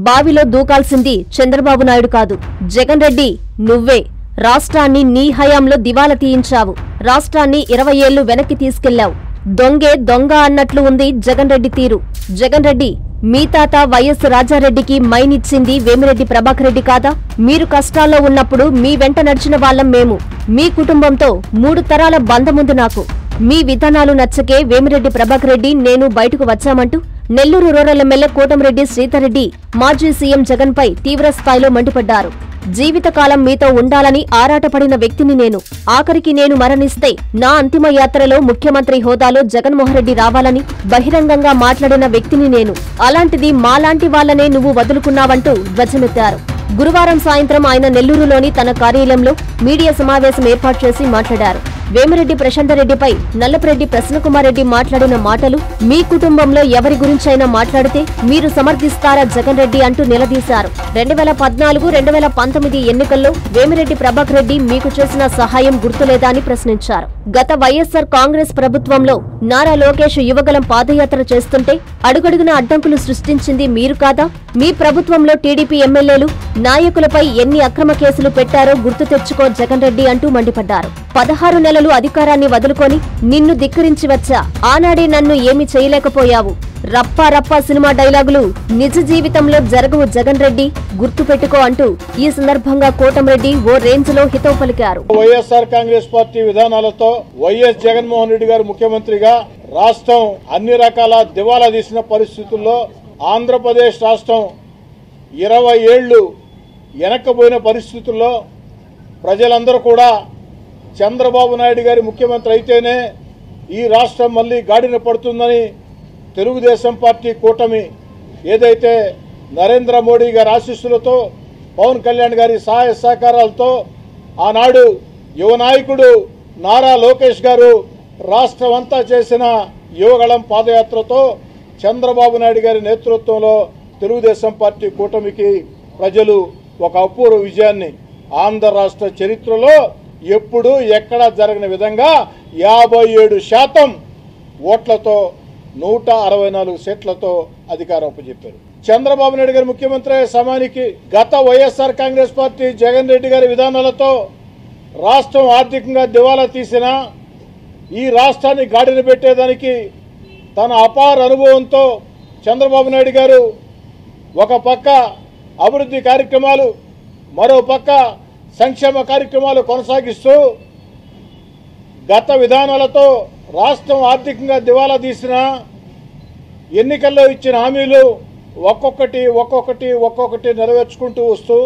బావిలో దూకాల్సింది చంద్రబాబు నాయుడు కాదు, జగన్ రెడ్డి నువ్వే. రాష్ట్రాన్ని నీ హయాంలో దివాలా తీయించావు. రాష్ట్రాన్ని 20 ఏళ్లు వెనక్కి తీసుకెళ్లావు. దొంగే దొంగ అన్నట్లు ఉంది జగన్ రెడ్డి తీరు. జగన్ రెడ్డి, మీ తాత వైఎస్ రాజారెడ్డికి మైనిచ్చింది వేమిరెడ్డి ప్రభాకర్ రెడ్డి కాదా? మీరు కష్టాల్లో ఉన్నప్పుడు మీ వెంట నడిచిన వాళ్ళం మేము. మీ కుటుంబంతో 3 తరాల బంధముంది నాకు. మీ విధానాలు నచ్చకే వేమిరెడ్డి ప్రభాకర్ రెడ్డి నేను బయటకు వచ్చామంటూ నెల్లూరు రూరల్ ఎమ్మెల్యే కోటంరెడ్డి శ్రీధర్రెడ్డి మాజీ సీఎం జగన్ పై తీవ్ర స్థాయిలో మండిపడ్డారు. జీవితకాలం మీతో ఉండాలని ఆరాటపడిన వ్యక్తిని నేను. ఆఖరికి నేను మరణిస్తే నా అంతిమ యాత్రలో ముఖ్యమంత్రి హోదాలో జగన్మోహన్ రెడ్డి రావాలని బహిరంగంగా మాట్లాడిన వ్యక్తిని నేను. అలాంటిది మాలాంటి వాళ్లనే నువ్వు వదులుకున్నావంటూ ధ్వజమెత్తారు. గురువారం సాయంత్రం ఆయన నెల్లూరులోని తన కార్యాలయంలో మీడియా సమావేశం ఏర్పాటు చేసి మాట్లాడారు. వేమిరెడ్డి ప్రశాంతరెడ్డిపై నల్లపరెడ్డి ప్రసన్నకుమార్ రెడ్డి మాట్లాడిన మాటలు, మీ కుటుంబంలో ఎవరి గురించైనా మాట్లాడితే మీరు సమర్థిస్తారా జగన్ రెడ్డి అంటూ నిలదీశారు. 2014-2019 ఎన్నికల్లో వేమిరెడ్డి ప్రభాకర్ రెడ్డి మీకు చేసిన సహాయం గుర్తులేదా అని ప్రశ్నించారు. గత వైఎస్ఆర్ కాంగ్రెస్ ప్రభుత్వంలో నారా లోకేష్ యువగలం పాదయాత్ర చేస్తుంటే అడుగడుగున అడ్డంకులు సృష్టించింది మీరు కాదా? మీ ప్రభుత్వంలో టీడీపీ ఎమ్మెల్యేలు, నాయకులపై ఎన్ని అక్రమ కేసులు పెట్టారో గుర్తు తెచ్చుకో జగన్ రెడ్డి అంటూ మండిపడ్డారు. 16 నెలలు అధికారాన్ని వదులుకొని నిన్ను ధిక్కరించి వచ్చా. ఆనాడే నన్ను ఏమీ చేయలేకపోయావు. రప్పా రప్పా సినిమా డైలాగులు నిజ జీవితంలో జరగవు జగన్ రెడ్డి, గుర్తు పెట్టుకో అంటూ ఈ సందర్భంగా కోటంరెడ్డి ఓ రేంజ్ లో హితవు పలికారు. వైఎస్ఆర్ కాంగ్రెస్ పార్టీ విధానాలతో వైఎస్ జగన్మోహన్ రెడ్డి గారు ముఖ్యమంత్రిగా రాష్ట్రం అన్ని రకాల దివాలా తీసిన పరిస్థితుల్లో ఆంధ్రప్రదేశ్ రాష్ట్రం 20 ఏళ్లు వెనక్కిపోయిన పరిస్థితుల్లో ప్రజలందరూ కూడా చంద్రబాబు నాయుడు గారి ముఖ్యమంత్రి అయితేనే ఈ రాష్ట్రం మళ్లీ గాడిన పడుతుందని తెలుగుదేశం పార్టీ కూటమి ఏదైతే నరేంద్ర మోడీ గారి ఆశీస్సులతో, పవన్ కళ్యాణ్ గారి సహాయ సహకారాలతో ఆనాడు యువ నాయకుడు నారా లోకేష్ గారు రాష్ట్రం అంతా చేసిన యువగళం పాదయాత్రతో చంద్రబాబు నాయుడు గారి నేతృత్వంలో తెలుగుదేశం పార్టీ కూటమికి ప్రజలు ఒక అపూర్వ విజయాన్ని ఆంధ్ర రాష్ట్ర చరిత్రలో ఎప్పుడు ఎక్కడా జరగని విధంగా 57% ఓట్లతో 164 సీట్లతో అధికారం అప్పచెప్పారు. చంద్రబాబు నాయుడు గారు ముఖ్యమంత్రి అయ్యే సమయానికి గత వైఎస్ఆర్ కాంగ్రెస్ పార్టీ జగన్ రెడ్డి గారి విధానాలతో రాష్ట్రం ఆర్థికంగా దివాలా తీసిన ఈ రాష్ట్రాన్ని గాడిన పెట్టేదానికి తన అపార అనుభవంతో చంద్రబాబు నాయుడు గారు ఒక పక్క అభివృద్ధి కార్యక్రమాలు, మరో పక్క సంక్షేమ కార్యక్రమాలు కొనసాగిస్తూ గత విధానాలతో రాష్ట్రం ఆర్థికంగా దివాలా తీసిన ఎన్నికల్లో ఇచ్చిన హామీలు ఒక్కొక్కటి నెరవేర్చుకుంటూ వస్తూ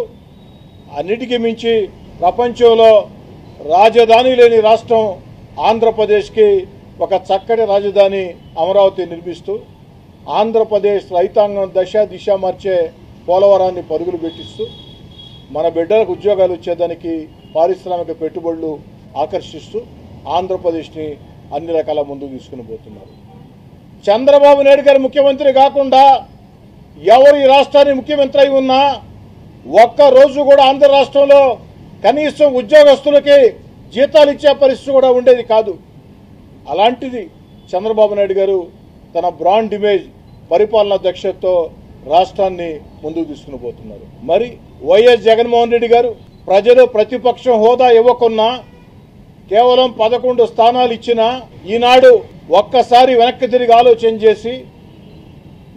అన్నిటికీ మించి ప్రపంచంలో రాజధాని లేని రాష్ట్రం ఆంధ్రప్రదేశ్కి ఒక చక్కటి రాజధాని అమరావతి నిర్మిస్తూ ఆంధ్రప్రదేశ్ రైతాంగం దిశ మార్చే పోలవరాన్ని పరుగులు పెట్టిస్తూ మన బిడ్డలకు ఉద్యోగాలు వచ్చేదానికి పారిశ్రామిక పెట్టుబడులు ఆకర్షిస్తూ ఆంధ్రప్రదేశ్ని అన్ని రకాల ముందుకు తీసుకుని పోతున్నారు. చంద్రబాబు నాయుడు గారి ముఖ్యమంత్రి కాకుండా ఎవరు ఈ రాష్ట్రాన్ని ముఖ్యమంత్రి అయి ఉన్నా ఒక్క రోజు కూడా ఆంధ్ర రాష్ట్రంలో కనీసం ఉద్యోగస్తులకి జీతాలు ఇచ్చే పరిస్థితి కూడా ఉండేది కాదు. అలాంటిది చంద్రబాబు నాయుడు గారు తన బ్రాండ్ ఇమేజ్, పరిపాలనా దక్షతతో రాష్ట్రాన్ని ముందుకు తీసుకుని పోతున్నారు. మరి వైఎస్ జగన్మోహన్ రెడ్డి గారు ప్రజలు ప్రతిపక్షం హోదా ఇవ్వకున్నా కేవలం 11 స్థానాలు ఇచ్చినా ఈనాడు ఒక్కసారి వెనక్కి తిరిగి ఆలోచన చేసి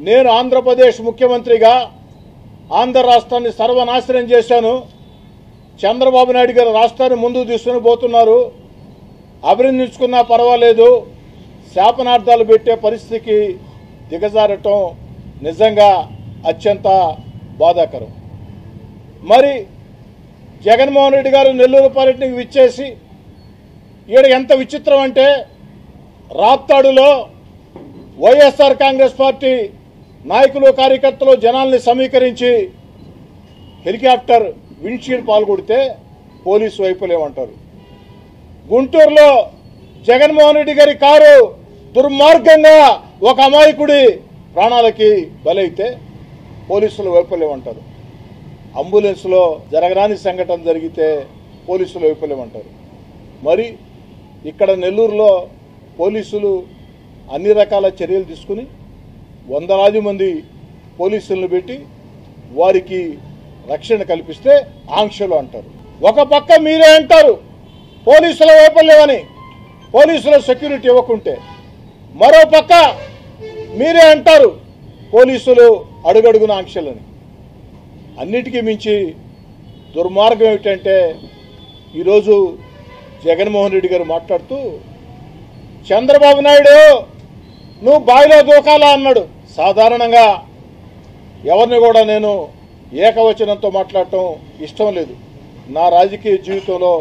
నేను ఆంధ్రప్రదేశ్ ముఖ్యమంత్రిగా ఆంధ్ర రాష్ట్రాన్ని సర్వనాశనం చేశాను, చంద్రబాబు నాయుడు గారు రాష్ట్రాన్ని ముందుకు తీసుకుని పోతున్నారు, అభినందించుకున్నా పర్వాలేదు, శాపనార్థాలు పెట్టే పరిస్థితికి దిగజారటం నిజంగా అత్యంత బాధాకరం. మరి జగన్మోహన్ రెడ్డి గారు నెల్లూరు పర్యటనకు విచ్చేసి ఈడ ఎంత విచిత్రం అంటే రాప్తాడులో వైఎస్ఆర్ కాంగ్రెస్ పార్టీ నాయకులు, కార్యకర్తలు జనాల్ని సమీకరించి హెలికాప్టర్ విండ్షీల్డ్ పాల్గొడితే పోలీసు వైపులేమంటారు. గుంటూరులో జగన్మోహన్ రెడ్డి గారి కారు దుర్మార్గంగా ఒక అమాయకుడి ప్రాణాలకి బలైతే పోలీసులు వైఫల్యమంటారు. అంబులెన్స్లో జరగరాని సంఘటన జరిగితే పోలీసులు వైఫల్యమంటారు. మరి ఇక్కడ నెల్లూరులో పోలీసులు అన్ని రకాల చర్యలు తీసుకుని వందలాది మంది పోలీసులను పెట్టి వారికి రక్షణ కల్పిస్తే ఆంక్షలు అంటారు. ఒక పక్క మీరే అంటారు పోలీసుల వైఫల్యమని, పోలీసుల సెక్యూరిటీ ఇవ్వకుంటే, మరో పక్క మీరే అంటారు పోలీసులు అడుగడుగున ఆంక్షలని. అన్నిటికీ మించి దుర్మార్గం ఏమిటంటే ఈరోజు జగన్మోహన్ రెడ్డి గారు మాట్లాడుతూ చంద్రబాబు నాయుడు నువ్వు బావిలో దూకాలా అన్నాడు. సాధారణంగా ఎవరిని కూడా నేను ఏకవచనంతో మాట్లాడటం ఇష్టం లేదు, నా రాజకీయ జీవితంలో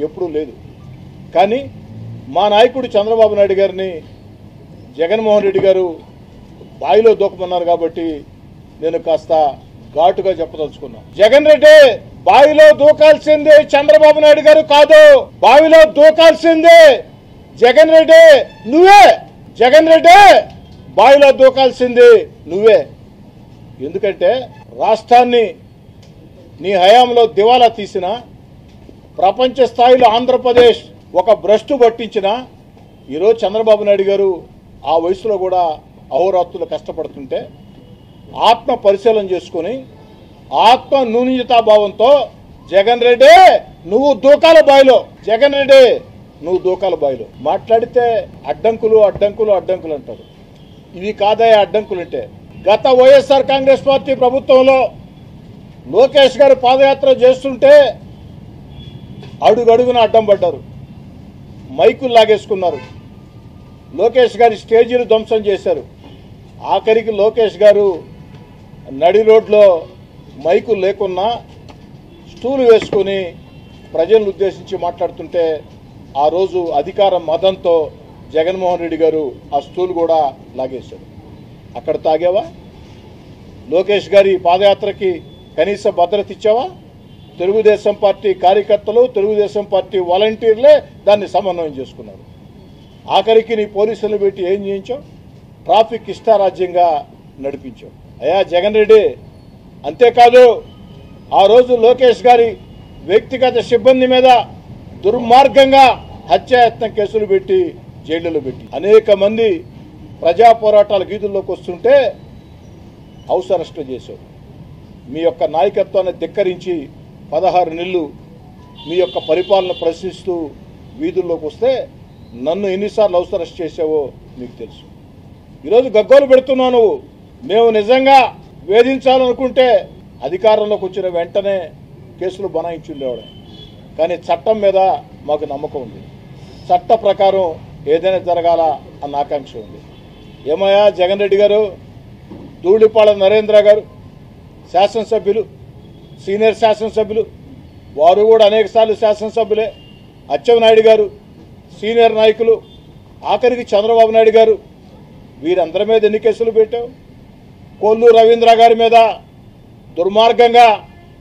ఎప్పుడూ లేదు. కానీ మా నాయకుడు చంద్రబాబు నాయుడు గారిని జగన్మోహన్ రెడ్డి గారు బావిలో దూకమన్నారు కాబట్టి నేను కాస్త ఘాటుగా చెప్పదలుచుకున్నా. జగన్ రెడ్డి బావిలో దూకాల్సిందే చంద్రబాబు నాయుడు గారు కాదు, బావిలో దూకాల్సిందే జగన్ రెడ్డి నువ్వే. జగన్ రెడ్డి బావిలో దూకాల్సింది నువ్వే. ఎందుకంటే రాష్ట్రాన్ని నీ హయాంలో దివాలా తీసిన, ప్రపంచ స్థాయిలో ఆంధ్రప్రదేశ్ ఒక భ్రష్టు పట్టించిన ఈరోజు చంద్రబాబు నాయుడు గారు ఆ వయసులో కూడా అహోరాత్రులు కష్టపడుతుంటే ఆత్మ పరిశీలన చేసుకుని ఆత్మ న్యూనతాభావంతో జగన్ రెడ్డి నువ్వు దూకాల బావిలో, జగన్ రెడ్డి నువ్వు దూకాల బావిలో మాట్లాడితే అడ్డంకులు అడ్డంకులు అడ్డంకులు అంటారు. ఇవి కాదయా అడ్డంకులు అంటే. గత వైఎస్ఆర్ కాంగ్రెస్ పార్టీ ప్రభుత్వంలో లోకేష్ గారు పాదయాత్ర చేస్తుంటే అడుగడుగున అడ్డం పడ్డారు, మైకులు లాగేసుకున్నారు, లోకేష్ గారి స్టేజీలు ధ్వంసం చేశారు. ఆఖరికి లోకేష్ గారు నడి రోడ్లో మైకులు లేకున్నా స్టూలు వేసుకుని ప్రజలను ఉద్దేశించి మాట్లాడుతుంటే ఆ రోజు అధికార మదంతో జగన్మోహన్ రెడ్డి గారు ఆ స్టూలు కూడా లాగేశారు. అక్కడ తాగావా? లోకేష్ గారి పాదయాత్రకి కనీస భద్రత ఇచ్చావా? తెలుగుదేశం పార్టీ కార్యకర్తలు, తెలుగుదేశం పార్టీ వాలంటీర్లే దాన్ని సమన్వయం చేసుకున్నారు. ఆఖరికి నీ పోలీసులు పెట్టి ఏం చేయించావు? ట్రాఫిక్ ఇష్టారాజ్యంగా నడిపించావు. అయ్యా జగన్ రెడ్డి, అంతేకాదు ఆ రోజు లోకేష్ గారి వ్యక్తిగత సిబ్బంది మీద దుర్మార్గంగా హత్యాయత్నం కేసులు పెట్టి జైళ్లలో పెట్టి అనేక మంది ప్రజా పోరాటాల గీదుల్లోకి వస్తుంటే హౌస్ అరెస్టు చేశావు. మీ యొక్క నాయకత్వాన్ని ధిక్కరించి 16 నెలలు మీ యొక్క పరిపాలన ప్రశ్నిస్తూ వీధుల్లోకి వస్తే నన్ను ఎన్నిసార్లు హౌస్ అరెస్ట్ చేసావో మీకు తెలుసు. ఈరోజు గగ్గోలు పెడుతున్నావు నువ్వు. మేము నిజంగా వేధించాలనుకుంటే అధికారంలోకి వచ్చిన వెంటనే కేసులు బనాయించుండేవాడు. కానీ చట్టం మీద మాకు నమ్మకం ఉంది, చట్ట ప్రకారం ఏదైనా జరగాల అన్న ఆకాంక్ష ఉంది. ఏమయ్యా జగన్ రెడ్డి గారు, ధూళిపాళ నరేంద్ర గారు శాసనసభ్యులు, సీనియర్ శాసనసభ్యులు, వారు కూడా అనేకసార్లు శాసనసభ్యులే. అచ్చెన్నాయుడు గారు సీనియర్ నాయకులు, ఆఖరికి చంద్రబాబు నాయుడు గారు, వీరందరి మీద ఎన్ని కేసులు పెట్టావు? కొల్లు రవీంద్ర గారి మీద దుర్మార్గంగా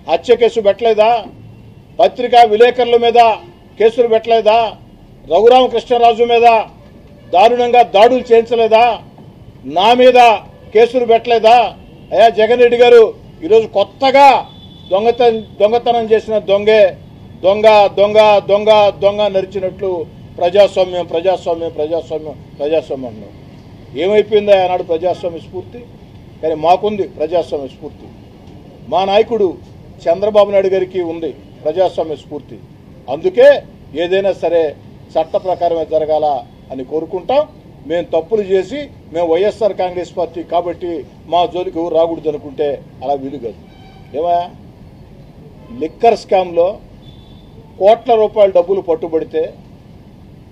హత్య కేసు పెట్టలేదా? పత్రికా విలేకరుల మీద కేసులు పెట్టలేదా? రఘురామకృష్ణరాజు మీద దారుణంగా దాడులు చేయించలేదా? నా మీద కేసులు పెట్టలేదా? అయ్యా జగన్ రెడ్డి గారు, ఈరోజు కొత్తగా దొంగతనం చేసిన దొంగ దొంగ దొంగ దొంగ నరిచినట్లు ప్రజాస్వామ్యం ప్రజాస్వామ్యం ప్రజాస్వామ్యం ప్రజాస్వామ్యం అన్నాడు. ఏమైపోయిందా ఆనాడు ప్రజాస్వామ్య స్ఫూర్తి? కానీ మాకుంది ప్రజాస్వామ్య స్ఫూర్తి. మా నాయకుడు చంద్రబాబు నాయుడు గారికి ఉంది ప్రజాస్వామ్య స్ఫూర్తి. అందుకే ఏదైనా సరే చట్ట ప్రకారమే జరగాల అని కోరుకుంటాం. మేము తప్పులు చేసి మేము వైఎస్ఆర్ కాంగ్రెస్ పార్టీ కాబట్టి మా జోలికి రాకూడదు అనుకుంటే అలా వీలు కాదు. ఏమయ్యా, లిక్కర్ స్కామ్లో కోట్ల రూపాయల డబ్బులు పట్టుబడితే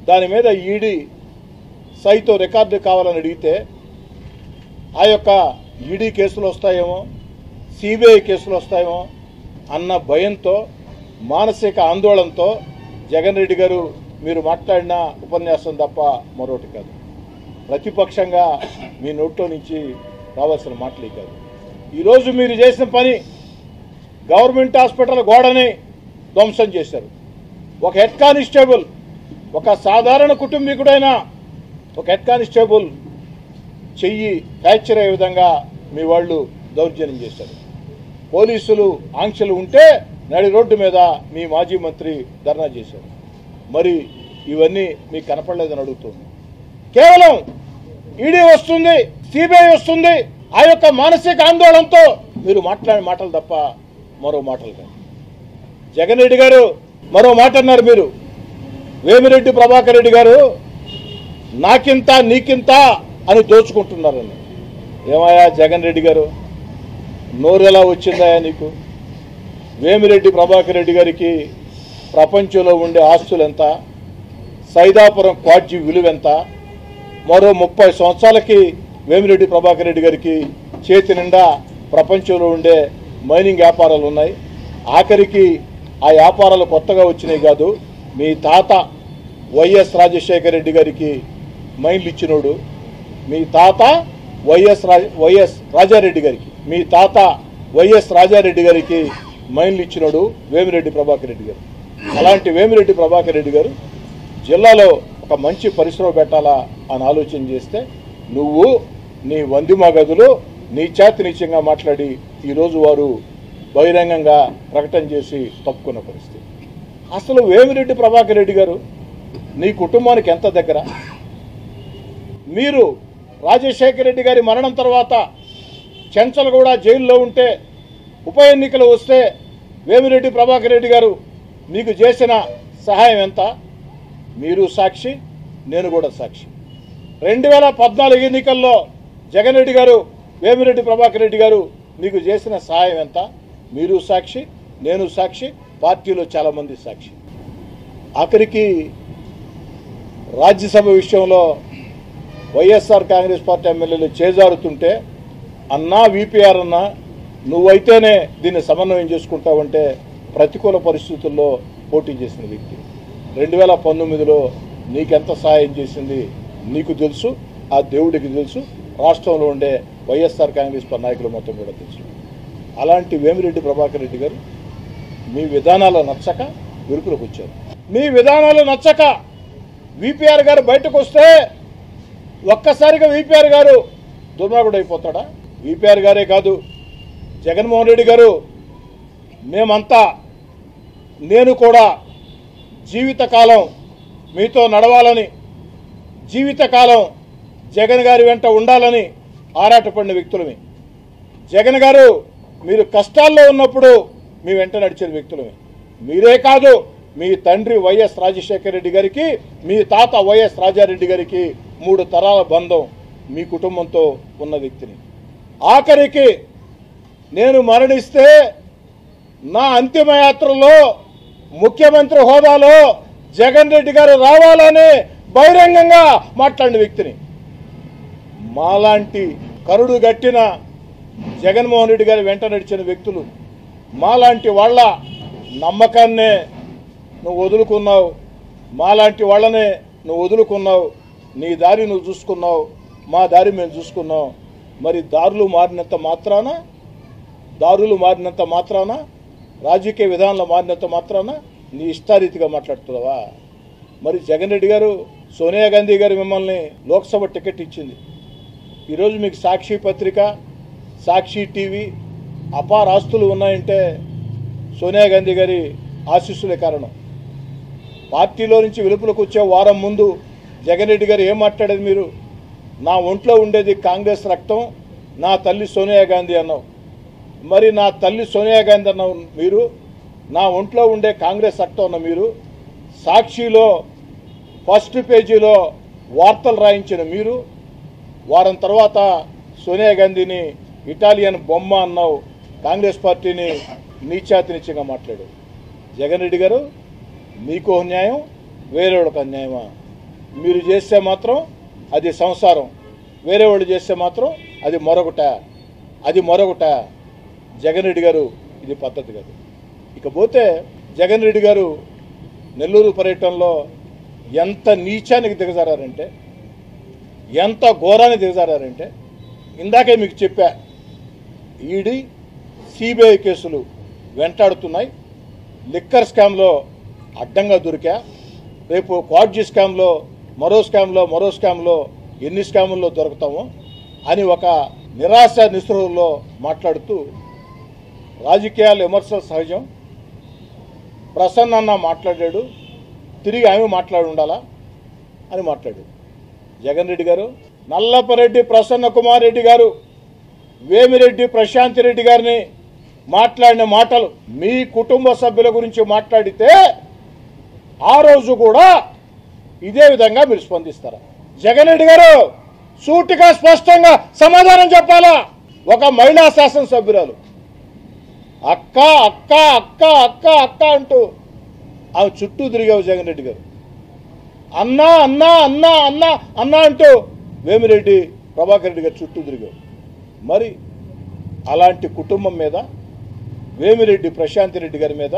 దాని మీద ఈడీ సైతో రికార్డు కావాలని అడిగితే ఆ యొక్క ఈడీ కేసులు వస్తాయేమో, సిబిఐ కేసులు వస్తాయేమో అన్న భయంతో, మానసిక ఆందోళనతో జగన్ రెడ్డి గారు మీరు మాట్లాడిన ఉపన్యాసం తప్ప మరొకటి కాదు. ప్రతిపక్షంగా మీ నోట్లో నుంచి రావాల్సిన మాటలే కాదు. ఈరోజు మీరు చేసిన పని గవర్నమెంట్ హాస్పిటల్ గోడని ధ్వంసం చేశారు. ఒక హెడ్ కానిస్టేబుల్, ఒక సాధారణ కుటుంబీకుడైన ఒక హెడ్ కానిస్టేబుల్ చెయ్యి ఫ్రాక్చర్ అయ్యే విధంగా మీ వాళ్ళు దౌర్జన్యం చేశారు. పోలీసులు ఆంక్షలు ఉంటే నడి రోడ్డు మీద మీ మాజీ మంత్రి ధర్నా చేశారు. మరి ఇవన్నీ మీకు కనపడలేదని అడుగుతుంది. కేవలం ఈడీ వస్తుంది, సిబిఐ వస్తుంది, ఆ యొక్క మానసిక ఆందోళనతో మీరు మాట్లాడే మాటలు తప్ప మరో మాటలు కాదు. జగన్ రెడ్డి గారు మరో మాట అన్నారు. మీరు వేమిరెడ్డి ప్రభాకర్ రెడ్డి గారు నాకింత నీకింత అని దోచుకుంటున్నారని. ఏమయ్యా జగన్ రెడ్డి గారు, నోరెలా వచ్చిందయా నీకు? వేమిరెడ్డి ప్రభాకర్ రెడ్డి గారికి ప్రపంచంలో ఉండే ఆస్తులు ఎంత, సైదాపురం క్వాడ్జీ విలువ ఎంత, మరో 30 సంవత్సరాలకి వేమిరెడ్డి ప్రభాకర్ రెడ్డి గారికి చేతి నిండా ప్రపంచంలో ఉండే మైనింగ్ వ్యాపారాలు ఉన్నాయి. ఆఖరికి ఆ వ్యాపారాలు కొత్తగా వచ్చినాయి కాదు, మీ తాత వైఎస్ రాజశేఖర రెడ్డి గారికి మైన్లు ఇచ్చినోడు, మీ తాత వైఎస్ రాజారెడ్డి గారికి, మీ తాత వైఎస్ రాజారెడ్డి గారికి మైన్లు ఇచ్చినోడు వేమిరెడ్డి ప్రభాకర్ రెడ్డి గారు. అలాంటి వేమిరెడ్డి ప్రభాకర్ రెడ్డి గారు జిల్లాలో ఒక మంచి పరిశ్రమ పెట్టాలా అని ఆలోచన చేస్తే నువ్వు నీ వందిమా గదులు నీచాతి నీచంగా మాట్లాడి ఈరోజు వారు బహిరంగంగా ప్రకటన చేసి తప్పుకున్న పరిస్థితి. అసలు వేమిరెడ్డి ప్రభాకర్ రెడ్డి గారు నీ కుటుంబానికి ఎంత దగ్గర? మీరు రాజశేఖర రెడ్డి గారి మరణం తర్వాత చెంచలగూడ జైల్లో ఉంటే ఉప ఎన్నికలు వస్తే వేమిరెడ్డి ప్రభాకర్ రెడ్డి గారు మీకు చేసిన సహాయం ఎంత? మీరు సాక్షి, నేను కూడా సాక్షి. 2014 ఎన్నికల్లో జగన్ రెడ్డి గారు వేమిరెడ్డి ప్రభాకర్ రెడ్డి గారు మీకు చేసిన సహాయం ఎంత? మీరు సాక్షి, నేను సాక్షి, పార్టీలో చాలామంది సాక్షి. ఆఖరికి రాజ్యసభ విషయంలో వైఎస్ఆర్ కాంగ్రెస్ పార్టీ ఎమ్మెల్యేలు చేజారుతుంటే అన్నా విపిఆర్ అన్నా నువ్వైతేనే దీన్ని సమన్వయం చేసుకుంటావంటే ప్రతికూల పరిస్థితుల్లో పోటీ చేసిన వ్యక్తి. 2019లో నీకెంత సహాయం చేసింది నీకు తెలుసు, ఆ దేవుడికి తెలుసు, రాష్ట్రంలో ఉండే వైఎస్ఆర్ కాంగ్రెస్ నాయకులు మొత్తం కూడా తెలుసు. అలాంటి వేమిరెడ్డి ప్రభాకర్ రెడ్డి గారు మీ విధానాలు నచ్చక విరుకులకు వచ్చారు. మీ విధానాలు నచ్చక విపిఆర్ గారు బయటకు వస్తే ఒక్కసారిగా విపిఆర్ గారు దుర్మార్గుడు అయిపోతాడా? విపిఆర్ గారే కాదు, జగన్మోహన్ రెడ్డి గారు మేమంతా, నేను కూడా జీవితకాలం మీతో నడవాలని, జీవితకాలం జగన్ గారి వెంట ఉండాలని ఆరాటపడిన వ్యక్తులమే. జగన్ గారు మీరు కష్టాల్లో ఉన్నప్పుడు మీ వెంట నడిచిన వ్యక్తులమే. మీరే కాదు, మీ తండ్రి వైఎస్ రాజశేఖర రెడ్డి గారికి, మీ తాత వైఎస్ రాజారెడ్డి గారికి 3 తరాల బంధం మీ కుటుంబంతో ఉన్న వ్యక్తిని. ఆఖరికి నేను మరణిస్తే నా అంతిమయాత్రలో ముఖ్యమంత్రి హోదాలో జగన్ రెడ్డి గారు రావాలని బహిరంగంగా మాట్లాడిన వ్యక్తిని. మాలాంటి కరుడు గట్టిన జగన్మోహన్ రెడ్డి గారి వెంట నడిచిన వ్యక్తులు, మాలాంటి వాళ్ళ నమ్మకాన్నే నువ్వు వదులుకున్నావు, మాలాంటి వాళ్ళనే నువ్వు వదులుకున్నావు, నీ దారి నువ్వు చూసుకున్నావు, మా దారి మేము చూసుకున్నాం. మరి దారులు మారినంత మాత్రాన రాజకీయ విధానాలు మారినంత మాత్రాన నీ ఇష్టారీతిగా మాట్లాడుతున్నావా? మరి జగన్ రెడ్డి గారు, సోనియా గాంధీ గారు మిమ్మల్ని లోక్సభ టికెట్ ఇచ్చింది. ఈరోజు మీకు సాక్షి పత్రిక, సాక్షి టీవీ అపార ఆస్తులు ఉన్నాయంటే సోనియా గాంధీ గారి ఆశీస్సులే కారణం. పార్టీలో నుంచి వెలుపులకు వచ్చే వారం ముందు జగన్ రెడ్డి గారు ఏం మాట్లాడేది? మీరు నా ఒంట్లో ఉండేది కాంగ్రెస్ రక్తం, నా తల్లి సోనియా గాంధీ అన్నావు. మరి నా తల్లి సోనియా గాంధీ అన్నావు మీరు, నా ఒంట్లో ఉండే కాంగ్రెస్ రక్తం అన్న మీరు, సాక్షిలో ఫస్ట్ పేజీలో వార్తలు రాయించిన మీరు, వారం తర్వాత సోనియా గాంధీని ఇటాలియన్ బొమ్మ అన్నావు, కాంగ్రెస్ పార్టీని నీచాతి నీచంగా మాట్లాడావు. జగన్ రెడ్డి గారు, మీకు న్యాయం, వేరేవాళ్ళకి అన్యాయమా? మీరు చేస్తే మాత్రం అది సంసారం, వేరే వాళ్ళు చేస్తే మాత్రం అది మరొకట. జగన్ రెడ్డి గారు, ఇది పద్ధతి కాదు. ఇకపోతే జగన్ రెడ్డి గారు నెల్లూరు పర్యటనలో ఎంత నీచానికి దిగజారంటే, ఎంత ఘోరానికి దిగజారంటే, ఇందాకే మీకు చెప్పా, ఈడీ సిబిఐ కేసులు వెంటాడుతున్నాయి. లిక్కర్ స్కామ్లో అడ్డంగా దొరికా, రేపు క్వాడ్జీ స్కామ్లో మరో స్కామ్లో ఎన్ని స్కాముల్లో దొరుకుతామో అని ఒక నిరాశ నిస్పృహలో మాట్లాడుతూ, రాజకీయాలు విమర్శలు సహజం, ప్రసన్న అన్న మాట్లాడాడు, తిరిగి ఆమె మాట్లాడి ఉండాలా అని మాట్లాడాడు. జగన్ రెడ్డి గారు, నల్లపరెడ్డి ప్రసన్న కుమార్ రెడ్డి గారు వేమిరెడ్డి ప్రశాంత్ రెడ్డి గారిని మాట్లాడిన మాటలు మీ కుటుంబ సభ్యుల గురించి మాట్లాడితే ఆ రోజు కూడా ఇదే విధంగా మీరు స్పందిస్తారా? జగన్ రెడ్డి గారు సూటిగా స్పష్టంగా సమాధానం చెప్పాలా. ఒక మహిళా శాసనసభ్యురాలు అక్క అక్క అక్క అక్క అక్క అంటూ ఆమె చుట్టూ తిరిగావు జగన్ రెడ్డి గారు. అన్నా అన్నా అన్నా అన్నా అన్నా అంటూ వేమిరెడ్డి ప్రభాకర్ రెడ్డి గారు చుట్టూ తిరిగావు. మరి అలాంటి కుటుంబం మీద వేమిరెడ్డి ప్రశాంత్ రెడ్డి గారి మీద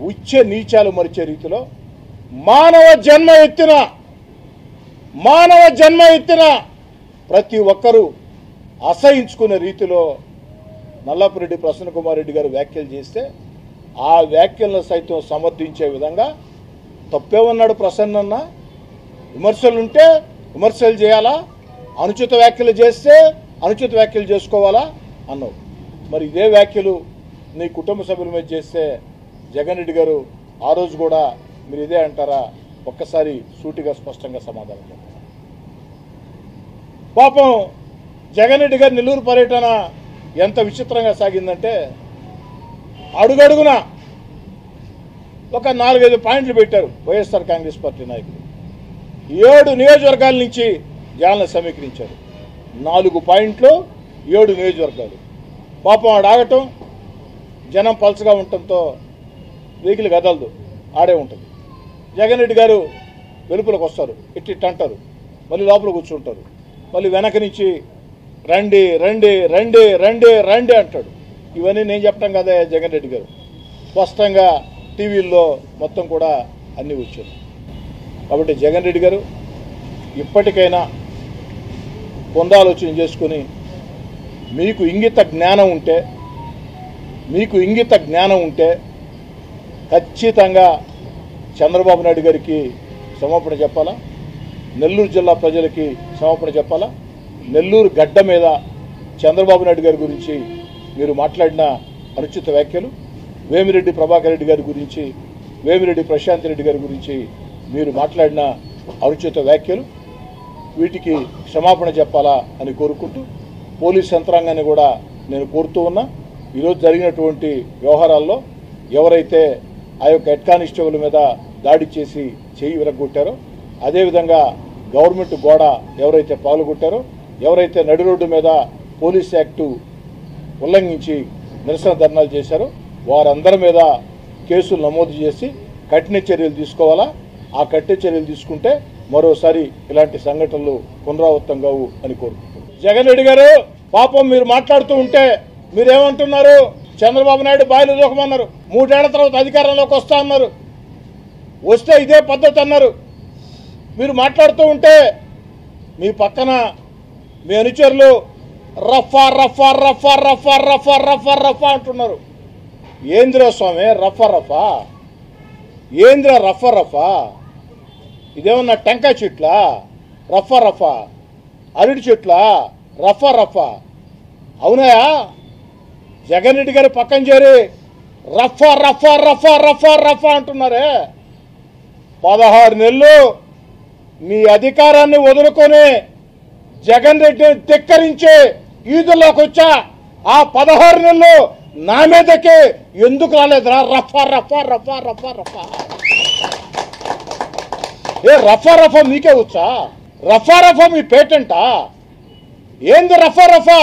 ఉచ్చ నీచాలు మరిచే రీతిలో మానవ జన్మ ఎత్తిన ప్రతి ఒక్కరూ అసహించుకునే రీతిలో నల్లపురెడ్డి ప్రసన్న కుమార్ రెడ్డి గారు వ్యాఖ్యలు చేస్తే ఆ వ్యాఖ్యలను సైతం సమర్థించే విధంగా తప్పేమన్నాడు ప్రసన్న? విమర్శలుంటే విమర్శలు చేయాలా, అనుచిత వ్యాఖ్యలు చేస్తే అనుచిత వ్యాఖ్యలు చేసుకోవాలా అన్నావు. మరి ఇదే వ్యాఖ్యలు నీ కుటుంబ సభ్యుల మీద చేస్తే జగన్ రెడ్డి గారు ఆ రోజు కూడా మీరు ఇదే అంటారా? ఒక్కసారి సూటిగా స్పష్టంగా సమాధానం చెప్పండి. పాపం జగన్ రెడ్డి గారి నెల్లూరు పర్యటన ఎంత విచిత్రంగా సాగిందంటే అడుగడుగున ఒక 4-5 పాయింట్లు పెట్టారు వైఎస్ఆర్ కాంగ్రెస్ పార్టీ నాయకులు. 7 నియోజకవర్గాల నుంచి జనాలను సమీకరించారు. 4 పాయింట్లు 7 నియోజకవర్గాలు. పాపం ఆడ ఆగటం, జనం పల్చగా ఉండటంతో వెహికల్ కదలదు, ఆడే ఉంటుంది. జగన్ రెడ్డి గారు వెలుపులకు వస్తారు, ఇట్టి అంటారు, మళ్ళీ లోపల కూర్చుంటారు, మళ్ళీ వెనక నుంచి రండి రండి రండి రండి రండి అంటాడు. ఇవన్నీ నేను చెప్పడం కదా జగన్ రెడ్డి గారు, స్పష్టంగా టీవీల్లో మొత్తం కూడా అన్నీ వచ్చాయి. కాబట్టి జగన్ రెడ్డి గారు ఇప్పటికైనా పొందాలోచన చేసుకుని మీకు ఇంగిత జ్ఞానం ఉంటే ఖచ్చితంగా చంద్రబాబు నాయుడు గారికి క్షమాపణ చెప్పాలా, నెల్లూరు జిల్లా ప్రజలకి క్షమాపణ చెప్పాలా. నెల్లూరు గడ్డ మీద చంద్రబాబు నాయుడు గారి గురించి మీరు మాట్లాడిన అనుచిత వ్యాఖ్యలు, వేమిరెడ్డి ప్రభాకర్ రెడ్డి గారి గురించి, వేమిరెడ్డి ప్రశాంత్ రెడ్డి గారి గురించి మీరు మాట్లాడిన అనుచిత వ్యాఖ్యలు, వీటికి క్షమాపణ చెప్పాలా అని కోరుకుంటూ పోలీస్ యంత్రాంగాన్ని కూడా నేను కోరుతూ ఉన్నా. ఈరోజు జరిగినటువంటి వ్యవహారాల్లో ఎవరైతే ఆ యొక్క హెడ్ కానిస్టేబుల్ మీద దాడి చేసి చేయి విరగొట్టారో, అదేవిధంగా గవర్నమెంట్ గోడ ఎవరైతే పగలగొట్టారో, ఎవరైతే నడి రోడ్డు మీద పోలీస్ యాక్టు ఉల్లంఘించి నిరసన ధర్నాలు చేశారో వారందరి మీద కేసులు నమోదు చేసి కఠిన చర్యలు తీసుకోవాలా. ఆ కఠిన చర్యలు తీసుకుంటే మరోసారి ఇలాంటి సంఘటనలు పునరావృతం కావు అని కోరుకుంటున్నాను. జగన్ రెడ్డి గారు పాపం మీరు మాట్లాడుతూ ఉంటే మీరేమంటున్నారు? చంద్రబాబు నాయుడు బాయిలు దూకమన్నారు, 3 ఏళ్ల తర్వాత అధికారంలోకి వస్తా అన్నారు, వస్తే ఇదే పద్ధతి అన్నారు. మీరు మాట్లాడుతూ ఉంటే మీ పక్కన మీ అనుచరులు రఫా రఫా రఫా రఫా రఫా రఫా రఫా అంటున్నారు. ఏంద్రా స్వామి రఫా రఫా? ఏంద్రా రఫా రఫా? ఇదేమన్నా టెంకాయ చెట్ల రఫా రఫా, అరటి చెట్ల రఫా రఫా? అవునాయా? జగన్ రెడ్డి గారి పక్కన చేరి రఫా రఫా రఫా రఫా రఫా అంటున్నారే. 16 నెలలు మీ అధికారాన్ని వదులుకొని జగన్ రెడ్డిని ధిక్కరించి ఈదుల్లోకి వచ్చా. ఆ 16 నెలలు నా మీదకి ఎందుకు రాలేదురా? రఫా రఫా రఫా రఫా రఫా. రఫా రఫా మీకే వచ్చా? రఫా రఫా మీ పేటెంటా? ఏంది రఫా రఫా?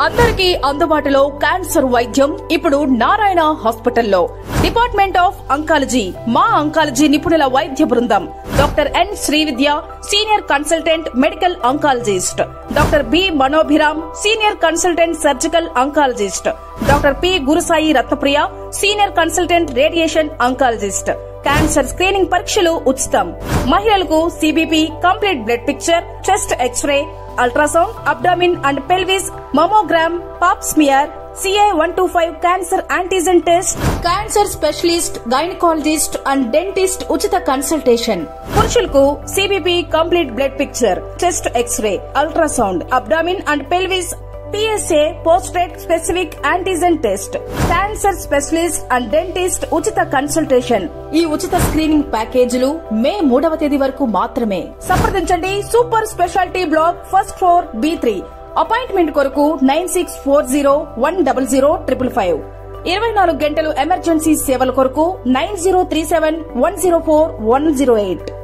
అందరికీ అందుబాటులో క్యాన్సర్ వైద్యం ఇప్పుడు నారాయణ హాస్పిటల్లో. డిపార్ట్మెంట్ ఆఫ్ అంకాలజీ, మా అంకాలజీ నిపుణుల వైద్య బృందం. Doctor N Srividya, senior consultant medical oncologist. Doctor B Manobhiram, senior consultant surgical oncologist. Doctor P Gurusai Ratnapriya, senior consultant radiation oncologist. Cancer screening పరీక్షలు ఉచితం. మహిళలకు CBP, complete blood picture, chest X-ray, ultrasound, abdomen and pelvis, mammogram, pap smear, CA-125 cancer antigen test, cancer specialist, gynaecologist and dentist ఉచిత consultation. పురుషులకు CBP, complete blood picture, chest X-ray, ultrasound, abdomen and pelvis, PSA పోస్ట్రేట్ specific antigen test, cancer specialist and dentist ఉచిత consultation. ఈ ఉచిత screening ప్యాకేజీలు మే 3వ తేదీ వరకు మాత్రమే. సంప్రదించండి. Super speciality block, first floor, B3, appointment కొరకు 9640100555. 24 గంటలు ఎమర్జెన్సీ సేవల కొరకు 9037104108.